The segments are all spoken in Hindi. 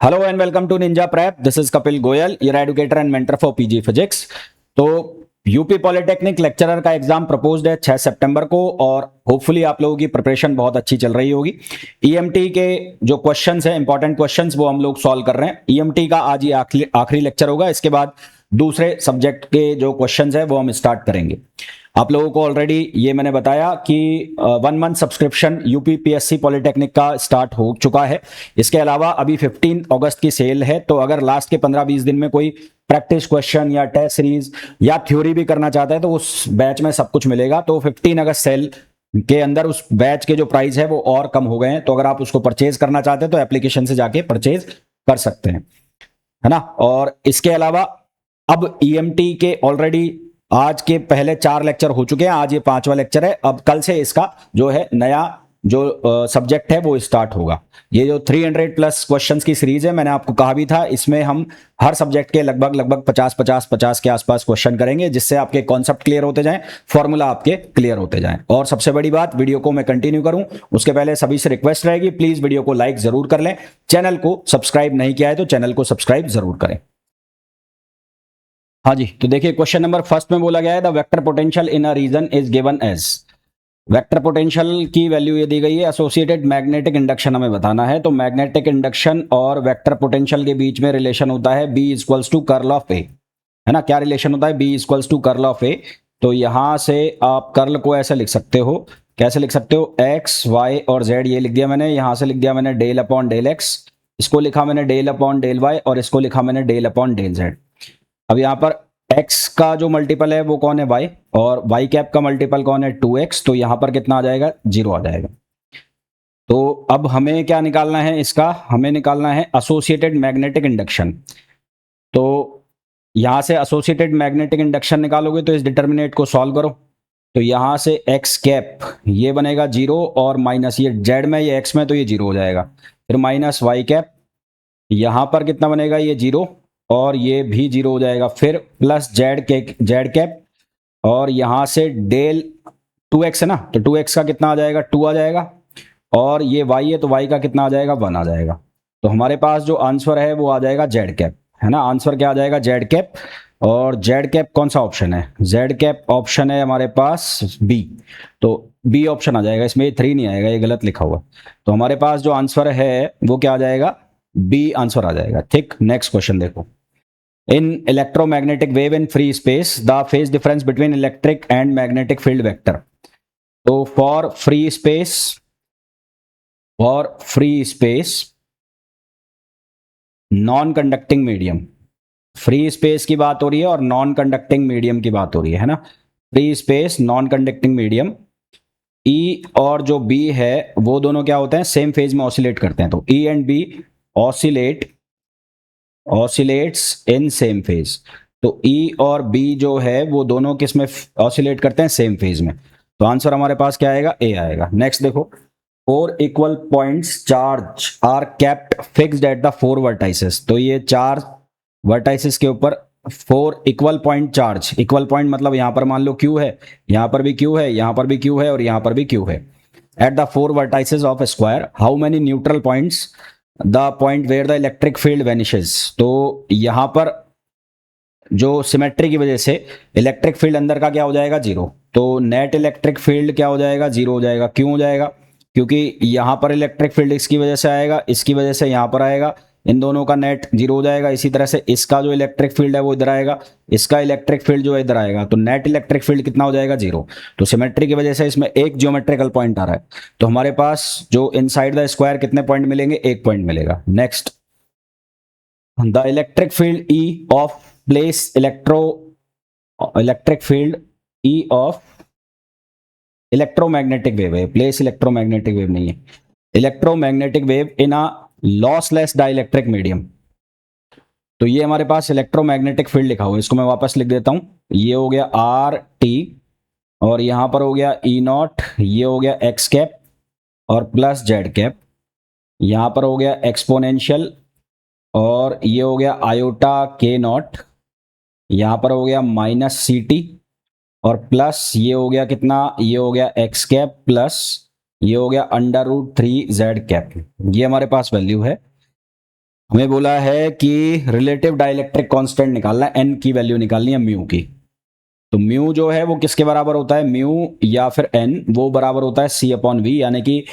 Hello and welcome to Ninja Prep. This is Kapil Goyal, your educator and mentor for PG physics. तो यूपी पॉलिटेक्निक लेक्चरर का एग्जाम प्रपोज्ड है 6 सितंबर को और होपफुली आप लोगों की प्रिपरेशन बहुत अच्छी चल रही होगी। ईएमटी के जो क्वेश्चंस हैं, इंपॉर्टेंट क्वेश्चंस, वो हम लोग सॉल्व कर रहे हैं। ईएमटी का आज ही आखिरी लेक्चर होगा। इसके बाद दूसरे सब्जेक्ट के जो क्वेश्चंस हैं वो हम स्टार्ट करेंगे। आप लोगों को ऑलरेडी ये मैंने बताया कि 1 month subscription UP PSC polytechnic का स्टार्ट हो चुका है। इसके अलावा अभी 15 अगस्त की सेल है, तो अगर लास्ट के 15-20 दिन में कोई प्रैक्टिस क्वेश्चन या टेस्ट सीरीज या थ्योरी भी करना चाहता है तो उस बैच में सब कुछ मिलेगा। तो 15 अगस्त सेल के अंदर उस बैच के जो प्राइस है वो और कम हो गए हैं, तो अगर आप उसको परचेज करना चाहते हैं तो एप्लीकेशन से जाके परचेज कर सकते हैं, है ना। और इसके अलावा अब ईएमटी के ऑलरेडी आज के पहले 4 लेक्चर हो चुके हैं, आज ये 5वां लेक्चर है। अब कल से इसका जो है नया जो सब्जेक्ट है वो स्टार्ट होगा। ये जो 300 प्लस क्वेश्चंस की सीरीज है, मैंने आपको कहा भी था, इसमें हम हर सब्जेक्ट के लगभग 50 के आसपास क्वेश्चन करेंगे, जिससे आपके कॉन्सेप्ट क्लियर होते जाएं, फॉर्मूला आपके क्लियर होते जाएं। और सबसे बड़ी बात, वीडियो को मैं कंटिन्यू करूं उसके पहले सभी से रिक्वेस्ट रहेगी, प्लीज वीडियो को लाइक जरूर कर लें। चैनल को सब्सक्राइब नहीं किया है तो चैनल को सब्सक्राइब जरूर करें। हाँ जी, तो देखिए क्वेश्चन नंबर फर्स्ट में बोला गया है the vector potential in a region is given as. Vector potential की वैल्यू ये दी गई है, एसोसिएटेड मैग्नेटिक इंडक्शन हमें बताना है। तो मैग्नेटिक इंडक्शन और वेक्टर पोटेंशियल के बीच में रिलेशन होता है B equals to curl of A, है ना। क्या रिलेशन होता है? B equals to curl of A. तो यहां से आप कर्ल को ऐसे लिख सकते हो, कैसे लिख सकते हो? एक्स वाई और जेड, ये लिख दिया मैंने। यहां से लिख दिया मैंने डेल अपॉन डेल एक्स, इसको लिखा मैंने डेल अपॉन डेल वाई और इसको लिखा मैंने डेल अपॉन डेल जेड। अब यहाँ पर x का जो मल्टीपल है वो कौन है? y, और y कैप का मल्टीपल कौन है? 2x। तो यहाँ पर कितना आ जाएगा? 0 आ जाएगा। तो अब हमें क्या निकालना है इसका? हमें निकालना है एसोसिएटेड मैग्नेटिक इंडक्शन। तो यहाँ से एसोसिएटेड मैग्नेटिक इंडक्शन निकालोगे तो इस डिटर्मिनेट को सॉल्व करो। तो यहाँ से x कैप ये बनेगा 0 और माइनस ये z में, ये x में, तो ये 0 हो जाएगा। फिर माइनस y कैप, यहाँ पर कितना बनेगा? ये 0 और ये भी 0 हो जाएगा। फिर प्लस जेड कैप, और यहां से डेल 2x है ना, तो 2x का कितना आ जाएगा? 2 आ जाएगा। और ये y है तो y का कितना आ जाएगा? 1 आ जाएगा। तो हमारे पास जो आंसर है वो आ जाएगा जेड कैप, है ना। आंसर क्या आ जाएगा? Z cap. और जेड कैप कौन सा ऑप्शन है? जेड कैप ऑप्शन है हमारे पास बी। तो बी ऑप्शन आ जाएगा, इसमें 3 नहीं आएगा, ये गलत लिखा हुआ। तो हमारे पास जो आंसर है वो क्या आ जाएगा? बी आंसर आ जाएगा। ठीक, नेक्स्ट क्वेश्चन देखो। In electromagnetic wave in free space, the phase difference between electric and magnetic field vector. So for free space, non-conducting medium, free space की बात हो रही है और नॉन कंडक्टिंग मीडियम की बात हो रही है ना। Free space, non conducting medium, E और जो बी है वो दोनों क्या होते हैं? सेम फेज में ऑसिलेट करते हैं। तो E and B oscillates in same phase. तो ई और बी जो है वो दोनों किस में ऑसिलेट करते हैं? सेम फेज में। तो आंसर हमारे पास क्या आएगा? ए आएगा। नेक्स्ट देखो, 4 equal points charge are kept fixed at the 4 vertices. तो ये 4 वर्टाइसेस के ऊपर 4 equal point charge, equal point मतलब यहां पर मान लो Q है, यहां पर भी Q है, यहां पर भी Q है और यहां पर भी Q है। At the 4 vertices of square how many neutral points the point where the electric field vanishes. तो यहां पर जो सिमेट्री की वजह से इलेक्ट्रिक फील्ड अंदर का क्या हो जाएगा? 0। तो नेट इलेक्ट्रिक फील्ड क्या हो जाएगा? 0 हो जाएगा। क्यों हो जाएगा? क्योंकि यहां पर इलेक्ट्रिक फील्ड इसकी वजह से आएगा, इसकी वजह से यहां पर आएगा, इन दोनों का नेट 0 हो जाएगा। इसी तरह से इसका जो इलेक्ट्रिक फील्ड है वो इधर आएगा, इसका इलेक्ट्रिक फील्ड जो है इधर आएगा, तो नेट इलेक्ट्रिक फील्ड कितना हो जाएगा? 0। तो सिमेट्री की वजह से इसमें एक ज्योमेट्रिकल पॉइंट आ रहा है, तो हमारे पास जो इनसाइड द स्क्वायर कितने पॉइंट मिलेंगे? 1 पॉइंट मिलेगा। Next, the electric field E of place electric field E of electromagnetic wave है, प्लेस इलेक्ट्रोमैग्नेटिक वेव नहीं है, electromagnetic wave in a lossless dielectric medium. तो ये हमारे पास इलेक्ट्रोमैग्नेटिक फील्ड लिखा हुआ है, इसको मैं वापस लिख देता हूं। ये हो गया आर टी और यहां पर हो गया ई नॉट, ये हो गया एक्स कैप और प्लस जेड कैप, यहां पर हो गया एक्सपोनेंशियल और ये हो गया आयोटा के नॉट, यहां पर हो गया माइनस सी टी और प्लस ये हो गया कितना? ये हो गया एक्स कैप प्लस ये हो गया अंडर रूट 3 जेड कैप। ये हमारे पास वैल्यू है। हमें बोला है कि रिलेटिव डाइलेक्ट्रिक कांस्टेंट निकालना है, एन की वैल्यू निकालनी है म्यू की। तो म्यू जो है वो किसके बराबर होता है, म्यू या फिर एन, वो बराबर होता है सी अपॉन वी, यानी कि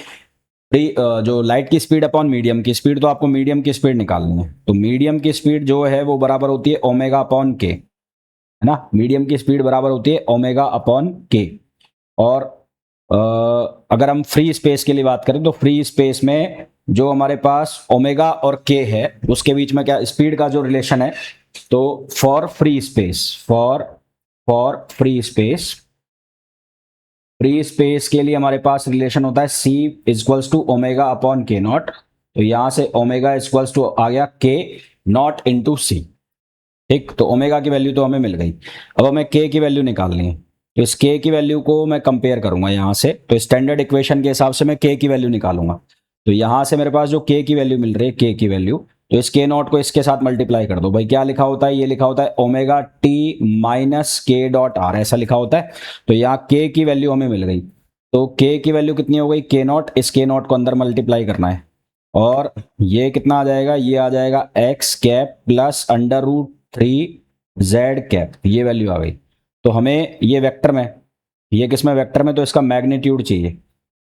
जो लाइट की स्पीड अपॉन मीडियम की स्पीड, तो आपको मीडियम की स्पीड निकालनी है। तो मीडियम की स्पीड जो है वो बराबर होती है ओमेगा अपॉन के, है ना। मीडियम की स्पीड बराबर होती है ओमेगा अपॉन के। और अगर हम फ्री स्पेस के लिए बात करें तो फ्री स्पेस में जो हमारे पास ओमेगा और के है उसके बीच में क्या स्पीड का जो रिलेशन है, तो for free space, for free space के लिए हमारे पास रिलेशन होता है c equals to omega upon k naught. तो यहां से ओमेगा इक्वल्स टू आ गया के नॉट इंटू सी। ठीक, तो ओमेगा की वैल्यू तो हमें मिल गई। अब हमें के की वैल्यू निकालनी है। तो इस के की वैल्यू को मैं कंपेयर करूंगा यहां से, तो स्टैंडर्ड इक्वेशन के हिसाब से मैं के की वैल्यू निकालूंगा। तो यहां से मेरे पास जो के की वैल्यू मिल रही है, के की वैल्यू, तो इस के नॉट को इसके साथ मल्टीप्लाई कर दो भाई। क्या लिखा होता है, ये लिखा होता है ओमेगा टी माइनस के डॉट आर, ऐसा लिखा होता है। तो यहाँ के की वैल्यू हमें मिल गई। तो के की वैल्यू कितनी हो गई, के नॉट, इस के नॉट को अंदर मल्टीप्लाई करना है। और ये कितना आ जाएगा, ये आ जाएगा x cap plus under root three z cap, ये वैल्यू आ गई। तो हमें ये वेक्टर में, ये किस में, वेक्टर में, तो इसका मैग्नीट्यूड चाहिए।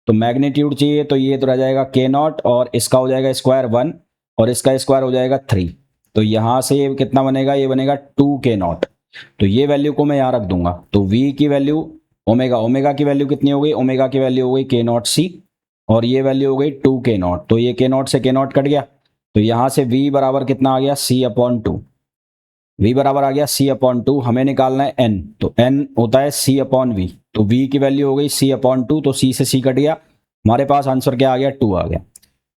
तो मैग्नीट्यूड चाहिए तो ये तो रह जाएगा के नॉट, और इसका हो जाएगा स्क्वायर 1, और इसका स्क्वायर हो जाएगा 3। तो यहां से ये कितना बनेगा, ये बनेगा 2 के नॉट। तो ये वैल्यू को मैं यहां रख दूंगा। तो v की वैल्यू, ओमेगा की वैल्यू कितनी हो गई, ओमेगा की वैल्यू हो गई के नॉट सी, और ये वैल्यू हो गई 2 के नॉट। तो ये के नॉट से के नॉट कट गया। तो यहां से v बराबर कितना आ गया, c अपॉन 2। v बराबर आ गया c अपॉन 2। हमें निकालना है n, तो n होता है c अपॉन v। तो v की वैल्यू हो गई c अपॉन 2, तो c से c कट गया। हमारे पास आंसर क्या आ गया, 2 आ गया।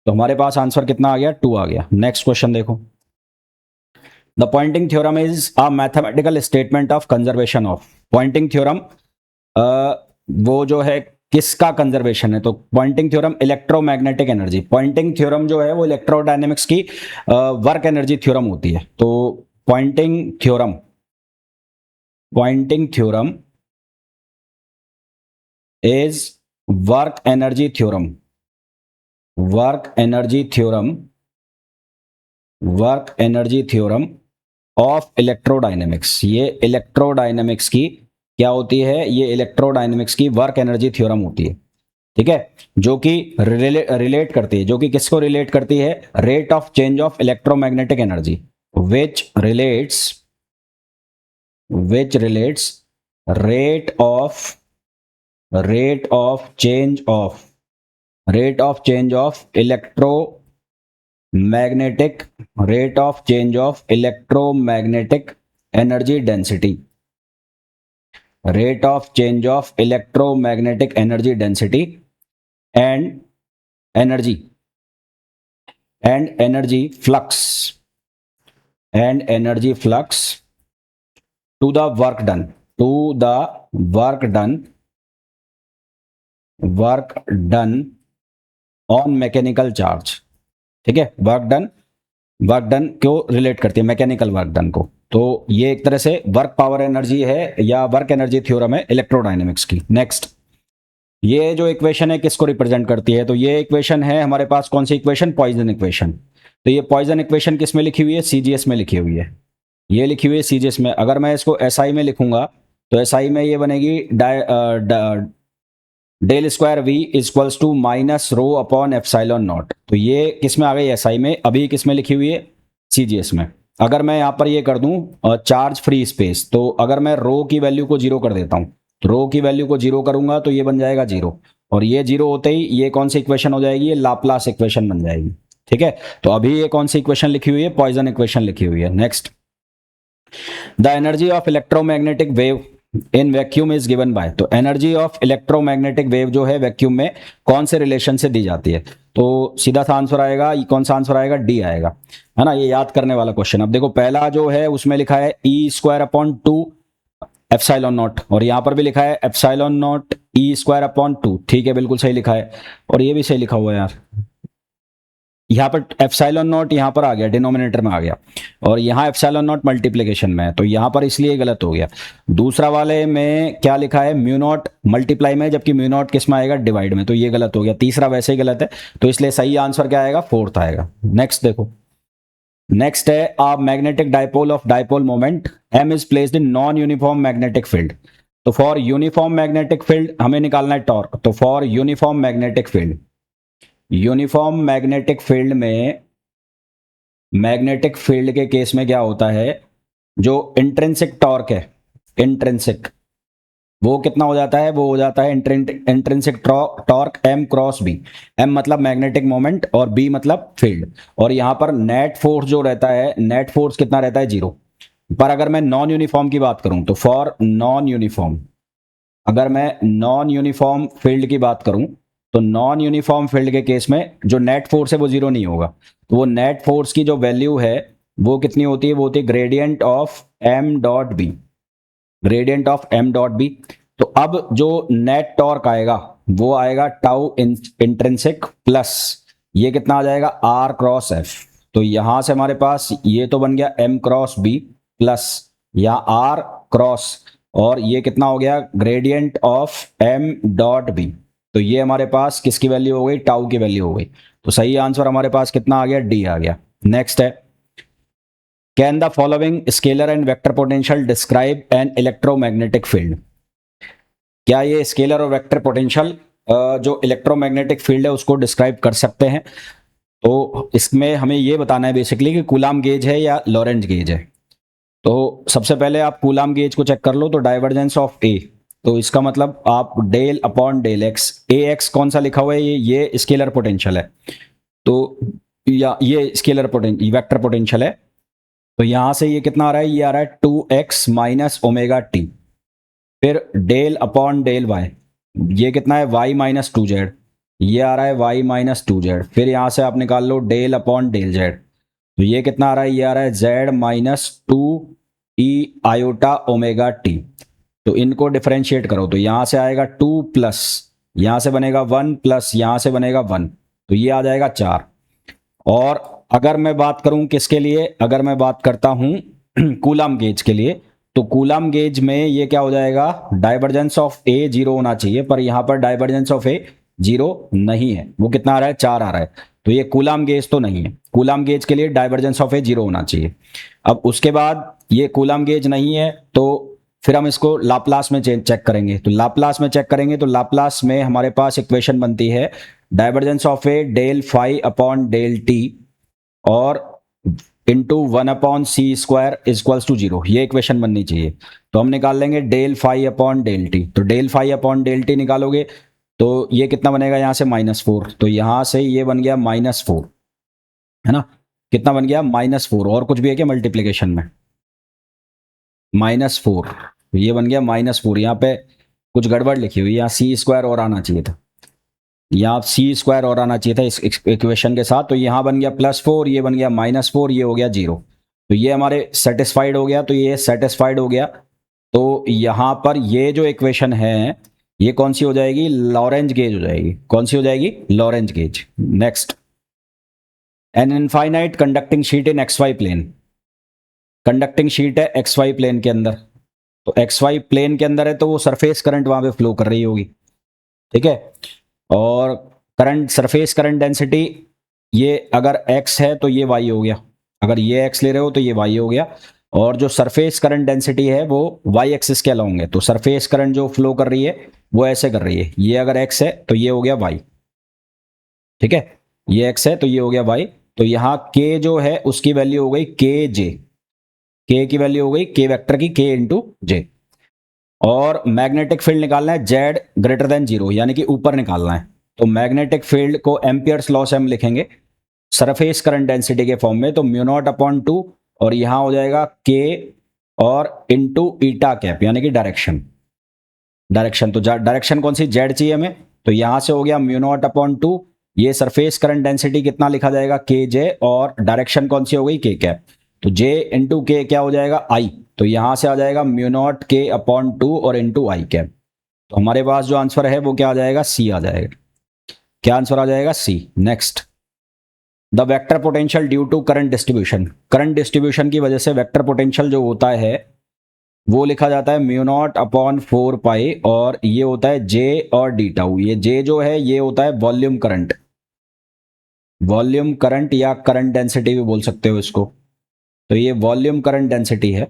तो हमारे पास आंसर कितना आ गया, 2 आ गया। नेक्स्ट क्वेश्चन देखो। The Poynting theorem is a mathematical statement of conservation of. Poynting theorem वो जो है किसका कंजर्वेशन है, तो Poynting theorem electromagnetic energy. Poynting theorem जो है वो इलेक्ट्रोडायनेमिक्स की वर्क एनर्जी थ्योरम होती है। तो Poynting theorem is work energy theorem, work energy theorem of electrodynamics. ये इलेक्ट्रोडायनेमिक्स की क्या होती है, ये इलेक्ट्रोडायनेमिक्स की वर्क एनर्जी थ्योरम होती है। ठीक है, जो कि रिलेट करती है, जो कि किसको रिलेट करती है, rate of change of electromagnetic energy, which relates rate of change of electromagnetic energy density, rate of change of electromagnetic energy density and energy flux to the work done on mechanical charge। ठीक है, वर्क डन को रिलेट करती है मैकेनिकल वर्क डन को। तो ये एक तरह से वर्क पावर एनर्जी है या वर्क एनर्जी थ्योरम है इलेक्ट्रोडायनेमिक्स की। नेक्स्ट, ये जो इक्वेशन है किसको रिप्रेजेंट करती है, तो ये इक्वेशन है हमारे पास कौन सी इक्वेशन, पॉइजन इक्वेशन। तो ये पॉइजन इक्वेशन किस में लिखी हुई है, सीजीएस में लिखी हुई है। ये लिखी हुई है सीजीएस में। अगर मैं इसको एसआई में लिखूंगा तो एसआई में ये बनेगी del square V equals to minus rho upon epsilon naught. तो ये किस में आ गई, एसआई में। अभी किस में लिखी हुई है, सीजीएस में। अगर मैं यहाँ पर ये कर दूं चार्ज फ्री स्पेस, तो अगर मैं रो की वैल्यू को जीरो कर देता हूं, तो रो की वैल्यू को जीरो करूंगा तो ये बन जाएगा जीरो, और ये जीरो होते ही ये कौन सी इक्वेशन हो जाएगी, ये लाप्लास इक्वेशन बन जाएगी। ठीक है, तो अभी ये कौन सी इक्वेशन लिखी हुई है, पॉइजन इक्वेशन लिखी हुई है। Next, the energy of electromagnetic wave in vacuum is given by. तो एनर्जी ऑफ इलेक्ट्रोमैग्नेटिक वेव जो है वैक्यूम में कौन से रिलेशन से दी जाती है, तो सीधा सा आंसर आएगा, कौन सा आंसर आएगा, डी आएगा, है ना। ये याद करने वाला क्वेश्चन। अब देखो पहला जो है उसमें लिखा है E square upon 2 epsilon not, और यहां पर भी लिखा है epsilon not E square upon 2। ठीक है, बिल्कुल सही लिखा है, और ये भी सही लिखा हुआ है यार। यहाँ पर एप्सिलॉन नॉट यहाँ पर आ गया, डिनोमिनेटर में आ गया, और यहाँ एप्सिलॉन नॉट मल्टीप्लिकेशन में है, तो यहाँ पर इसलिए गलत हो गया। दूसरा वाले में क्या लिखा है, म्यू नॉट मल्टीप्लाई में, जबकि म्यू नॉट किस में आएगा, डिवाइड में, तो ये गलत हो गया। तीसरा वैसे ही गलत है, तो इसलिए सही आंसर क्या आएगा, फोर्थ आएगा। नेक्स्ट देखो, नेक्स्ट है a magnetic dipole of dipole moment m is placed in non uniform magnetic field. तो फॉर यूनिफॉर्म मैग्नेटिक फील्ड हमें निकालना है टॉर्क। तो for uniform magnetic field, uniform magnetic field में, मैग्नेटिक फील्ड के केस में क्या होता है, जो इंट्रिंसिक टॉर्क है, इंट्रिंसिक, वो कितना हो जाता है, वो हो जाता है intrinsic torque m cross b। m मतलब मैग्नेटिक मोमेंट और b मतलब फील्ड। और यहां पर नेट फोर्स जो रहता है, नेट फोर्स कितना रहता है, 0। पर अगर मैं नॉन यूनिफॉर्म की बात करूं, तो फॉर नॉन यूनिफॉर्म, अगर मैं नॉन यूनिफॉर्म फील्ड की बात करूं, तो नॉन यूनिफॉर्म फील्ड के केस में जो नेट फोर्स है वो 0 नहीं होगा। तो वो नेट फोर्स की जो वैल्यू है वो कितनी होती है, वो होती है gradient of m dot B, gradient of m dot B. तो अब जो नेट टॉर्क आएगा वो आएगा टाउ इंट्रिंसिक प्लस ये कितना आ जाएगा, r क्रॉस f। तो यहां से हमारे पास ये तो बन गया m क्रॉस b प्लस या r क्रॉस, और ये कितना हो गया, gradient of m dot b। तो ये हमारे पास किसकी वैल्यू हो गई, टाउ की वैल्यू हो गई। तो सही आंसर हमारे पास कितना आ गया, डी आ गया। नेक्स्ट है, can the following scalar and vector potential describe an electromagnetic field. क्या ये स्केलर और वेक्टर पोटेंशियल जो इलेक्ट्रोमैग्नेटिक फील्ड है उसको डिस्क्राइब कर सकते हैं। तो इसमें हमें ये बताना है बेसिकली कि कूलाम गेज है या लॉरेंज गेज है। तो सबसे पहले आप कूलाम गेज को चेक कर लो। तो डाइवर्जेंस ऑफ ए, तो इसका मतलब आप डेल अपॉन डेल एक्स, ए एक्स कौन सा लिखा हुआ है, ये स्केलर पोटेंशियल है। तो या ये स्केलर वेक्टर पोटेंशियल है। तो यहां से ये कितना आ रहा है, ये आ रहा है 2x माइनस ओमेगा टी। फिर डेल अपॉन डेल वाई, ये कितना है, y माइनस 2z, ये आ रहा है y माइनस 2z। फिर यहां से आप निकाल लो डेल अपॉन डेल z, तो ये कितना आ रहा है, ये आ रहा है z minus 2e iota omega T. तो इनको डिफरेंशिएट करो, तो यहां से आएगा 2 प्लस यहां से बनेगा 1 प्लस यहां से बनेगा 1, तो ये आ जाएगा 4। और अगर मैं बात करूं किसके लिए, अगर मैं बात करता हूं कूलाम गेज के लिए, तो कूलाम गेज में ये क्या हो जाएगा, डाइवर्जेंस ऑफ ए 0 होना चाहिए, पर यहां पर डाइवर्जेंस ऑफ ए 0 नहीं है। वो कितना आ रहा है, 4 आ रहा है। तो ये कूलाम गेज तो नहीं है। कूलाम गेज के लिए डाइवर्जेंस ऑफ ए 0 होना चाहिए। अब उसके बाद ये कूलाम गेज नहीं है, तो फिर हम इसको लाप्लास में चेक करेंगे। तो लाप्लास में चेक करेंगे, तो लाप्लास में हमारे पास इक्वेशन बनती है divergence of A del phi upon del t और इंटू 1/c² इक्वल्स टू 0, ये इक्वेशन बननी चाहिए। तो हम निकाल लेंगे del phi upon del t. तो del phi upon del t निकालोगे तो ये कितना बनेगा, यहां से -4, तो यहां से ये बन गया -4, है ना। कितना बन गया, -4। और कुछ भी है क्या मल्टीप्लीकेशन में, -4, ये बन गया -4। यहाँ पे कुछ गड़बड़ लिखी हुई है, यहाँ c² और आना चाहिए था, यहाँ c² और आना चाहिए था इस इक्वेशन के साथ। तो यहाँ बन गया +4, ये बन गया -4, ये हो गया 0। तो ये हमारे सेटिस्फाइड हो गया, तो ये सेटिस्फाइड हो गया। तो यहाँ पर ये जो इक्वेशन है ये कौन सी हो जाएगी, लॉरेंज गेज हो जाएगी। कौन सी हो जाएगी, Lorenz gauge. Next, an infinite conducting sheet in XY plane. Conducting sheet है XY प्लेन के अंदर, तो XY प्लेन के अंदर है तो वो सरफेस करंट वहां पे फ्लो कर रही होगी, ठीक है। और करंट, सरफेस करंट डेंसिटी, ये अगर x है तो ये y हो गया, अगर ये x ले रहे हो तो ये y हो गया। और जो सरफेस करंट डेंसिटी है वो y एक्सिस के अलोंग है। तो सरफेस करंट जो फ्लो कर रही है वो ऐसे कर रही है, ये अगर x है तो ये हो गया y, ठीक है। ये x है तो ये हो गया y। तो यहाँ k जो है उसकी वैल्यू हो गई kj, k की वैल्यू हो गई k वेक्टर की k इंटू जे। और मैग्नेटिक फील्ड निकालना है z ग्रेटर देन 0, यानी कि ऊपर निकालना है। तो मैग्नेटिक फील्ड को एम्पियर्स लॉ से हम लिखेंगे सरफेस करंट डेंसिटी के फॉर्म में। तो μ0/2 और यहां हो जाएगा k और इंटू ईटा कैप, यानी कि डायरेक्शन। डायरेक्शन तो डायरेक्शन कौन सी, z चाहिए हमें। तो यहां से हो गया μ0/2, ये सरफेस करंट डेंसिटी कितना लिखा जाएगा, kj, और डायरेक्शन कौन सी हो गई, k कैप। तो j इंटू के क्या हो जाएगा, i। तो यहां से आ जाएगा μ0k/2 और इंटू आई कैप। तो हमारे पास जो आंसर है वो क्या आ जाएगा, सी आ जाएगा। क्या आंसर आ जाएगा, C. Next, the vector potential due to current distribution. Current distribution की वजह से वेक्टर पोटेंशियल जो होता है वो लिखा जाता है μ0/4 पाई, और ये होता है जे और डी टाउ। ये जे जो है ये होता है वॉल्यूम करंट, वॉल्यूम करंट या करंट डेंसिटी भी बोल सकते हो इसको। तो ये वॉल्यूम करंट डेंसिटी है।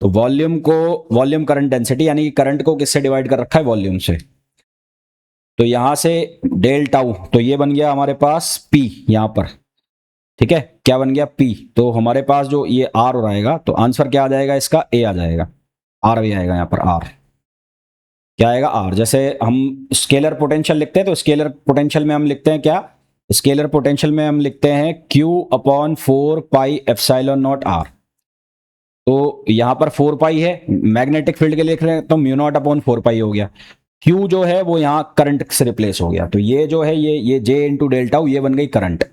तो वॉल्यूम करंट डेंसिटी यानी करंट को किससे डिवाइड कर रखा है, वॉल्यूम से। तो यहां से डेल टाउ, तो ये बन गया हमारे पास पी यहां पर, ठीक है, क्या बन गया पी। तो हमारे पास जो ये आर हो रहेगा, तो आंसर क्या आ जाएगा इसका, ए आ जाएगा, आर भी आएगा यहां पर, आर क्या आएगा, आर। जैसे हम स्केलर पोटेंशियल लिखते हैं, तो स्केलर पोटेंशियल में हम लिखते हैं क्या, स्केलर पोटेंशियल में हम लिखते हैं Q upon 4 pi epsilon naught r. तो यहां पर 4 पाई है, मैग्नेटिक फील्ड के लिए लिख रहे हैं तो म्यू नॉट अपॉन 4 पाई हो गया। Q जो है वो यहां करंट से रिप्लेस हो गया, तो ये जो है ये J इंटू डेल्टा ये बन गई करंट,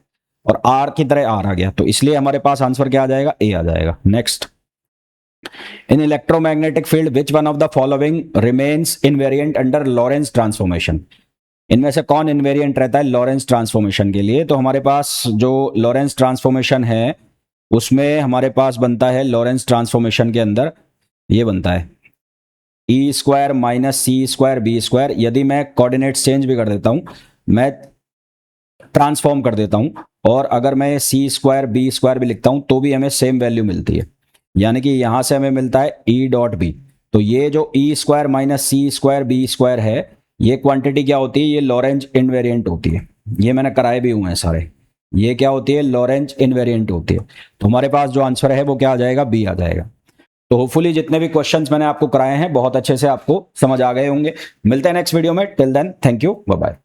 और R की तरह R आ गया, तो इसलिए हमारे पास आंसर क्या आ जाएगा, A आ जाएगा। Next, in electromagnetic field which one of the following remains invariant under Lorentz transformation. इनमें से कौन इनवेरिएंट रहता है लॉरेंस ट्रांसफॉर्मेशन के लिए। तो हमारे पास जो लॉरेंस ट्रांसफॉर्मेशन है उसमें हमारे पास बनता है, लॉरेंस ट्रांसफॉर्मेशन के अंदर ये बनता है ई स्क्वायर माइनस सी स्क्वायर बी स्क्वायर। यदि मैं कोऑर्डिनेट्स चेंज भी कर देता हूं, मैं ट्रांसफॉर्म कर देता हूं, और अगर मैं सी स्क्वायर बी स्क्वायर भी लिखता हूं तो भी हमें सेम वैल्यू मिलती है, यानी कि यहां से हमें मिलता है ई डॉट बी। तो ये जो ई स्क्वायर माइनस सी स्क्वायर बी स्क्वायर है, ये क्वांटिटी क्या होती है, ये लॉरेंज इनवेरिएंट होती है। ये मैंने कराए भी हुए हैं सारे। ये क्या होती है, लॉरेंज इनवेरिएंट होती है। तो हमारे पास जो आंसर है वो क्या आ जाएगा, बी आ जाएगा। तो होपफुली जितने भी क्वेश्चंस मैंने आपको कराए हैं बहुत अच्छे से आपको समझ आ गए होंगे। मिलते हैं नेक्स्ट वीडियो में, till then thank you, bye bye.